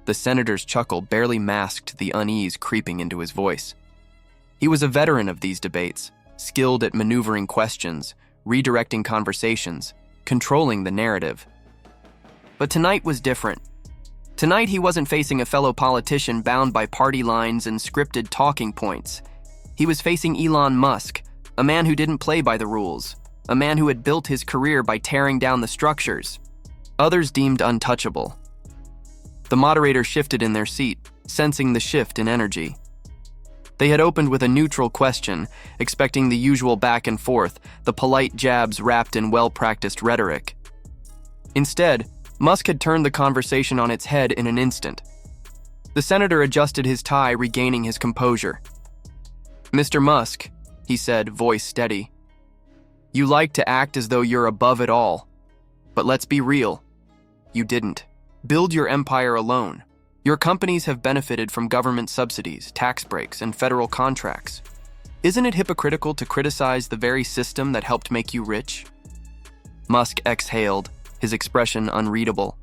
The senator's chuckle barely masked the unease creeping into his voice. He was a veteran of these debates, skilled at maneuvering questions, redirecting conversations, controlling the narrative. But tonight was different. Tonight he wasn't facing a fellow politician bound by party lines and scripted talking points. He was facing Elon Musk, a man who didn't play by the rules, a man who had built his career by tearing down the structures others deemed untouchable. The moderator shifted in their seat, sensing the shift in energy. They had opened with a neutral question, expecting the usual back and forth, the polite jabs wrapped in well-practiced rhetoric. Instead, Musk had turned the conversation on its head in an instant. The senator adjusted his tie, regaining his composure. "Mr. Musk," he said, voice steady, "you like to act as though you're above it all. But let's be real. You didn't. Build your empire alone. Your companies have benefited from government subsidies, tax breaks, and federal contracts. Isn't it hypocritical to criticize the very system that helped make you rich?" Musk exhaled, his expression unreadable.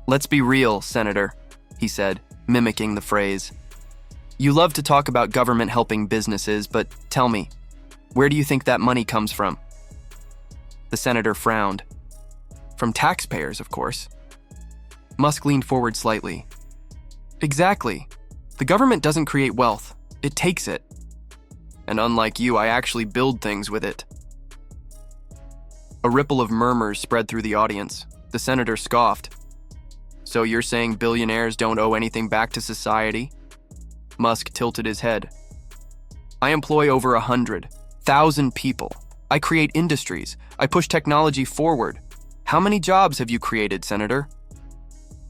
"Let's be real, Senator," he said, mimicking the phrase. "You love to talk about government helping businesses, but tell me, where do you think that money comes from?" The senator frowned. "From taxpayers, of course." Musk leaned forward slightly. "Exactly. The government doesn't create wealth, it takes it. And unlike you, I actually build things with it." A ripple of murmurs spread through the audience. The senator scoffed. "So you're saying billionaires don't owe anything back to society?" Musk tilted his head. "I employ over 100,000 people. I create industries. I push technology forward. How many jobs have you created, Senator?"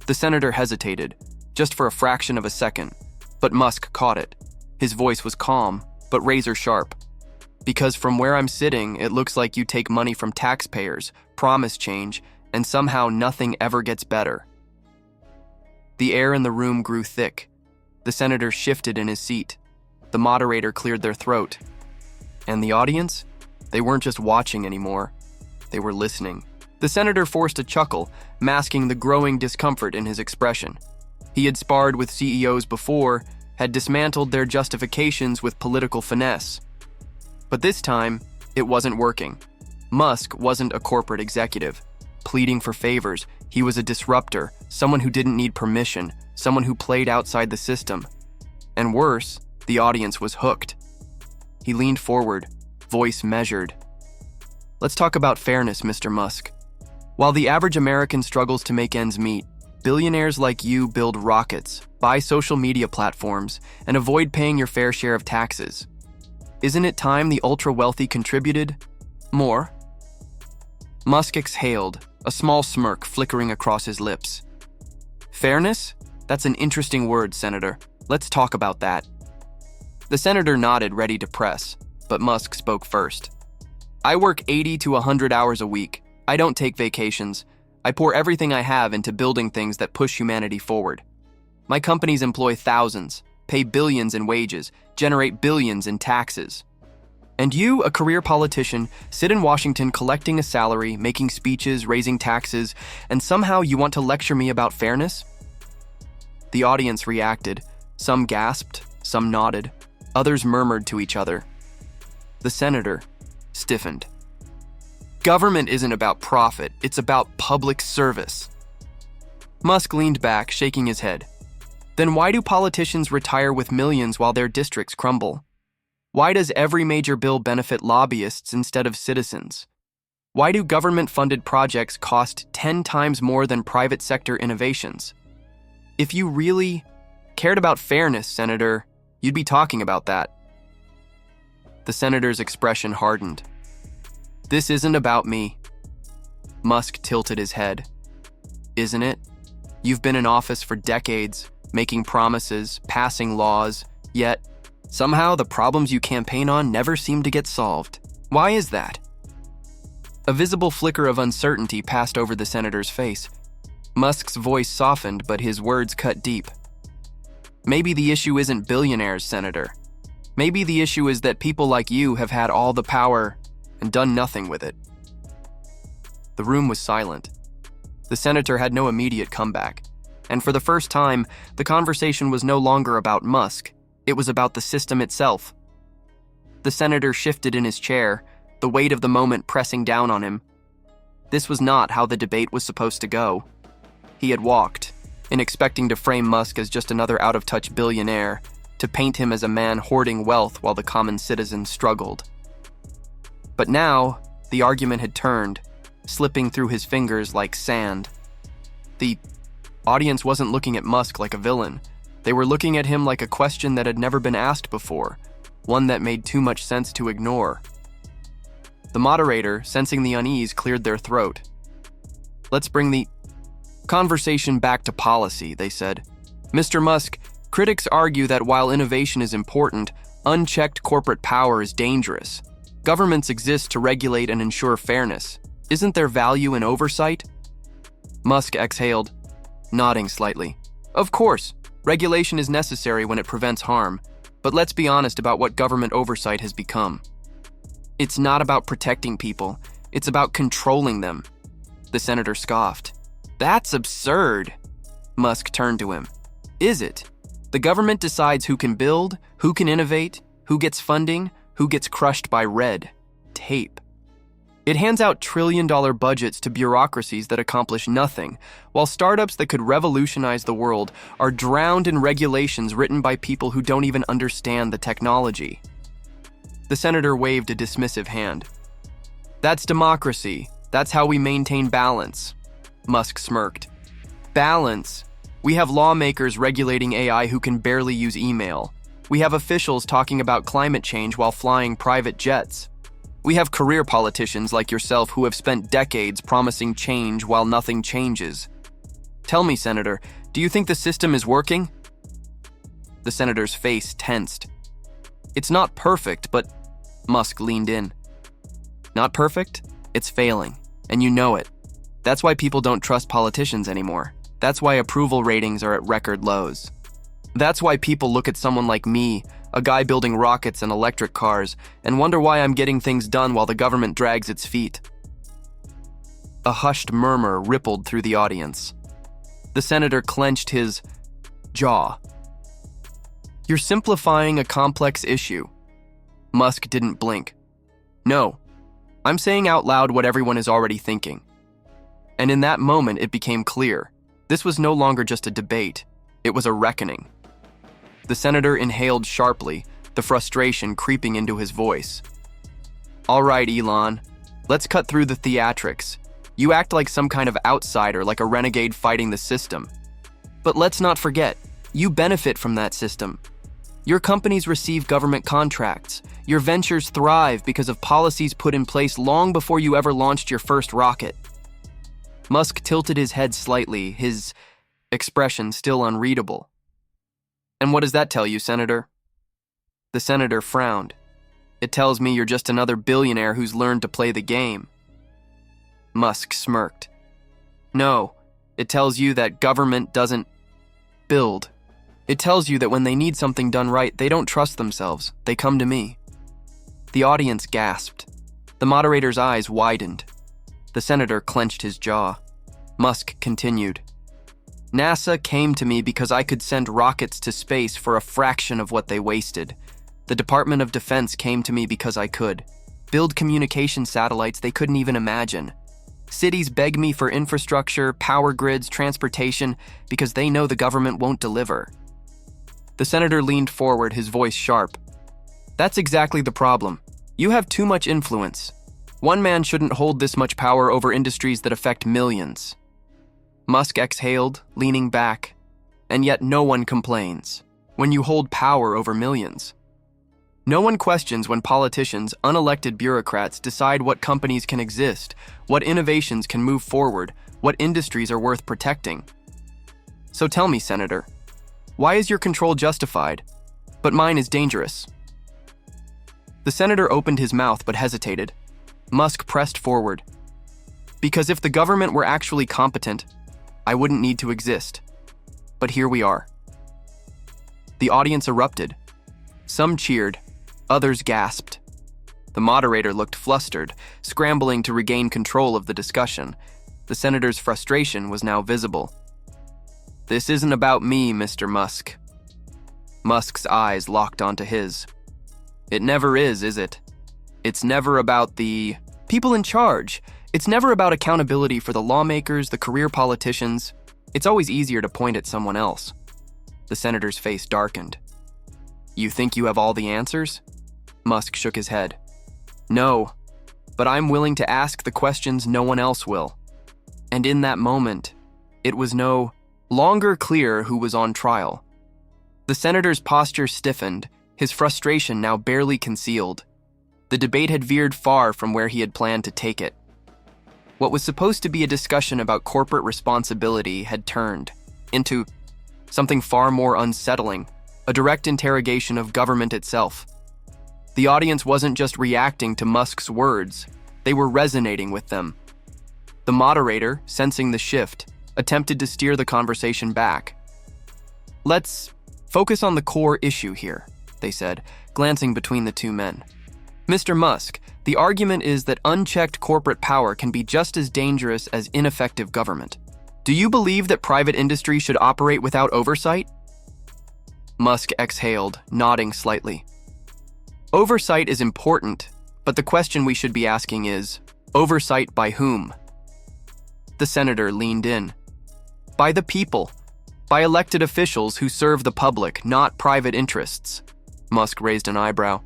The senator hesitated, just for a fraction of a second, but Musk caught it. His voice was calm, but razor sharp. "Because from where I'm sitting, it looks like you take money from taxpayers, promise change, and somehow nothing ever gets better." The air in the room grew thick. The senator shifted in his seat. The moderator cleared their throat. And the audience? They weren't just watching anymore. They were listening. The senator forced a chuckle, masking the growing discomfort in his expression. He had sparred with CEOs before, had dismantled their justifications with political finesse. But this time, it wasn't working. Musk wasn't a corporate executive, pleading for favors. He was a disruptor, someone who didn't need permission, someone who played outside the system. And worse, the audience was hooked. He leaned forward, voice measured. "Let's talk about fairness, Mr. Musk. While the average American struggles to make ends meet, billionaires like you build rockets, buy social media platforms, and avoid paying your fair share of taxes. Isn't it time the ultra-wealthy contributed more?" Musk exhaled, a small smirk flickering across his lips. "Fairness? That's an interesting word, Senator. Let's talk about that." The senator nodded, ready to press, but Musk spoke first. "I work 80 to 100 hours a week. I don't take vacations. I pour everything I have into building things that push humanity forward. My companies employ thousands, pay billions in wages, generate billions in taxes. And you, a career politician, sit in Washington collecting a salary, making speeches, raising taxes, and somehow you want to lecture me about fairness?" The audience reacted. Some gasped, some nodded, others murmured to each other. The senator stiffened. "Government isn't about profit, it's about public service." Musk leaned back, shaking his head. "Then why do politicians retire with millions while their districts crumble? Why does every major bill benefit lobbyists instead of citizens? Why do government-funded projects cost 10 times more than private sector innovations? If you really cared about fairness, Senator, you'd be talking about that." The senator's expression hardened. "This isn't about me." Musk tilted his head. "Isn't it? You've been in office for decades, making promises, passing laws, yet somehow the problems you campaign on never seem to get solved. Why is that?" A visible flicker of uncertainty passed over the senator's face. Musk's voice softened, but his words cut deep. "Maybe the issue isn't billionaires, Senator. Maybe the issue is that people like you have had all the power and done nothing with it." The room was silent. The senator had no immediate comeback, and for the first time, the conversation was no longer about Musk. It was about the system itself. The senator shifted in his chair, the weight of the moment pressing down on him. This was not how the debate was supposed to go. He had walked, in expecting to frame Musk as just another out-of-touch billionaire, to paint him as a man hoarding wealth while the common citizen struggled. But now, the argument had turned, slipping through his fingers like sand. The audience wasn't looking at Musk like a villain. They were looking at him like a question that had never been asked before, one that made too much sense to ignore. The moderator, sensing the unease, cleared their throat. "Let's bring the conversation back to policy," they said. "Mr. Musk, critics argue that while innovation is important, unchecked corporate power is dangerous. Governments exist to regulate and ensure fairness. Isn't there value in oversight?" Musk exhaled, nodding slightly. "Of course, regulation is necessary when it prevents harm, but let's be honest about what government oversight has become. It's not about protecting people, it's about controlling them." The senator scoffed. "That's absurd." Musk turned to him. "Is it? The government decides who can build, who can innovate, who gets funding, who gets crushed by red tape. It hands out trillion-dollar budgets to bureaucracies that accomplish nothing, while startups that could revolutionize the world are drowned in regulations written by people who don't even understand the technology." The senator waved a dismissive hand. "That's democracy. That's how we maintain balance." Musk smirked. "Balance? We have lawmakers regulating AI who can barely use email. We have officials talking about climate change while flying private jets. We have career politicians like yourself who have spent decades promising change while nothing changes. Tell me, Senator, do you think the system is working?" The senator's face tensed. "It's not perfect, but..." Musk leaned in. "Not perfect? It's failing, and you know it. That's why people don't trust politicians anymore. That's why approval ratings are at record lows. That's why people look at someone like me, a guy building rockets and electric cars, and wonder why I'm getting things done while the government drags its feet." A hushed murmur rippled through the audience. The senator clenched his jaw. "You're simplifying a complex issue." Musk didn't blink. "No, I'm saying out loud what everyone is already thinking." And in that moment, it became clear. This was no longer just a debate. It was a reckoning. The senator inhaled sharply, the frustration creeping into his voice. "All right, Elon, let's cut through the theatrics. You act like some kind of outsider, like a renegade fighting the system. But let's not forget, you benefit from that system. Your companies receive government contracts. Your ventures thrive because of policies put in place long before you ever launched your first rocket." Musk tilted his head slightly, his expression still unreadable. "And what does that tell you, Senator?" The senator frowned. "It tells me you're just another billionaire who's learned to play the game." Musk smirked. "No, it tells you that government doesn't build. It tells you that when they need something done right, they don't trust themselves. They come to me." The audience gasped. The moderator's eyes widened. The senator clenched his jaw. Musk continued. "NASA came to me because I could send rockets to space for a fraction of what they wasted. The Department of Defense came to me because I could build communication satellites they couldn't even imagine. Cities beg me for infrastructure, power grids, transportation, because they know the government won't deliver." The senator leaned forward, his voice sharp. "That's exactly the problem. You have too much influence. One man shouldn't hold this much power over industries that affect millions." Musk exhaled, leaning back. "And yet no one complains when you hold power over millions. No one questions when politicians, unelected bureaucrats, decide what companies can exist, what innovations can move forward, what industries are worth protecting. So tell me, Senator, why is your control justified, but mine is dangerous?" The senator opened his mouth but hesitated. Musk pressed forward. "Because if the government were actually competent, I wouldn't need to exist. But here we are." The audience erupted. Some cheered, others gasped. The moderator looked flustered, scrambling to regain control of the discussion. The senator's frustration was now visible. This isn't about me, Mr. Musk. Musk's eyes locked onto his. It never is it? It's never about the people in charge. It's never about accountability for the lawmakers, the career politicians. It's always easier to point at someone else. The senator's face darkened. You think you have all the answers? Musk shook his head. No, but I'm willing to ask the questions no one else will. And in that moment, it was no longer clear who was on trial. The senator's posture stiffened, his frustration now barely concealed. The debate had veered far from where he had planned to take it. What was supposed to be a discussion about corporate responsibility had turned into something far more unsettling, a direct interrogation of government itself. The audience wasn't just reacting to Musk's words, they were resonating with them. The moderator, sensing the shift, attempted to steer the conversation back. Let's focus on the core issue here, they said, glancing between the two men. Mr. Musk, the argument is that unchecked corporate power can be just as dangerous as ineffective government. Do you believe that private industry should operate without oversight? Musk exhaled, nodding slightly. Oversight is important, but the question we should be asking is, oversight by whom? The senator leaned in. By the people. By elected officials who serve the public, not private interests. Musk raised an eyebrow.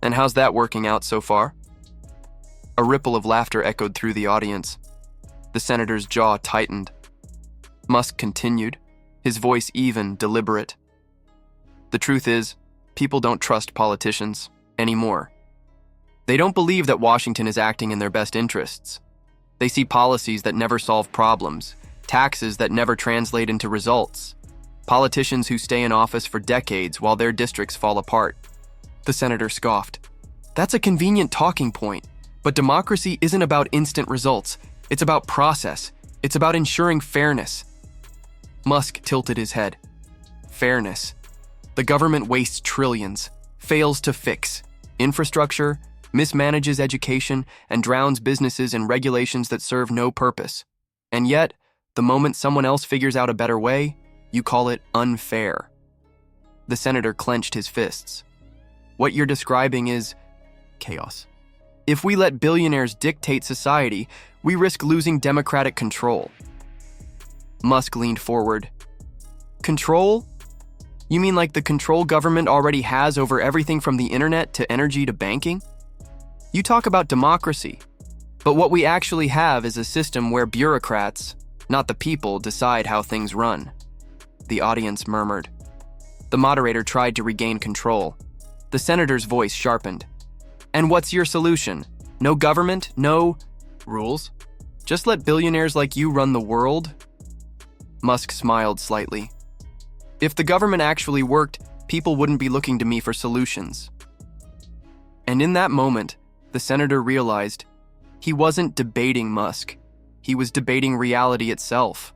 And how's that working out so far? A ripple of laughter echoed through the audience. The senator's jaw tightened. Musk continued, his voice even, deliberate. The truth is, people don't trust politicians anymore. They don't believe that Washington is acting in their best interests. They see policies that never solve problems, taxes that never translate into results, politicians who stay in office for decades while their districts fall apart. The senator scoffed. That's a convenient talking point, but democracy isn't about instant results. It's about process. It's about ensuring fairness. Musk tilted his head. Fairness. The government wastes trillions, fails to fix infrastructure, mismanages education, and drowns businesses in regulations that serve no purpose. And yet, the moment someone else figures out a better way, you call it unfair. The senator clenched his fists. What you're describing is chaos. If we let billionaires dictate society, we risk losing democratic control. Musk leaned forward. Control? You mean like the control government already has over everything from the internet to energy to banking? You talk about democracy, but what we actually have is a system where bureaucrats, not the people, decide how things run. The audience murmured. The moderator tried to regain control. The senator's voice sharpened. And what's your solution? No government? No rules? Just let billionaires like you run the world? Musk smiled slightly. If the government actually worked, people wouldn't be looking to me for solutions. And in that moment, the senator realized he wasn't debating Musk. He was debating reality itself.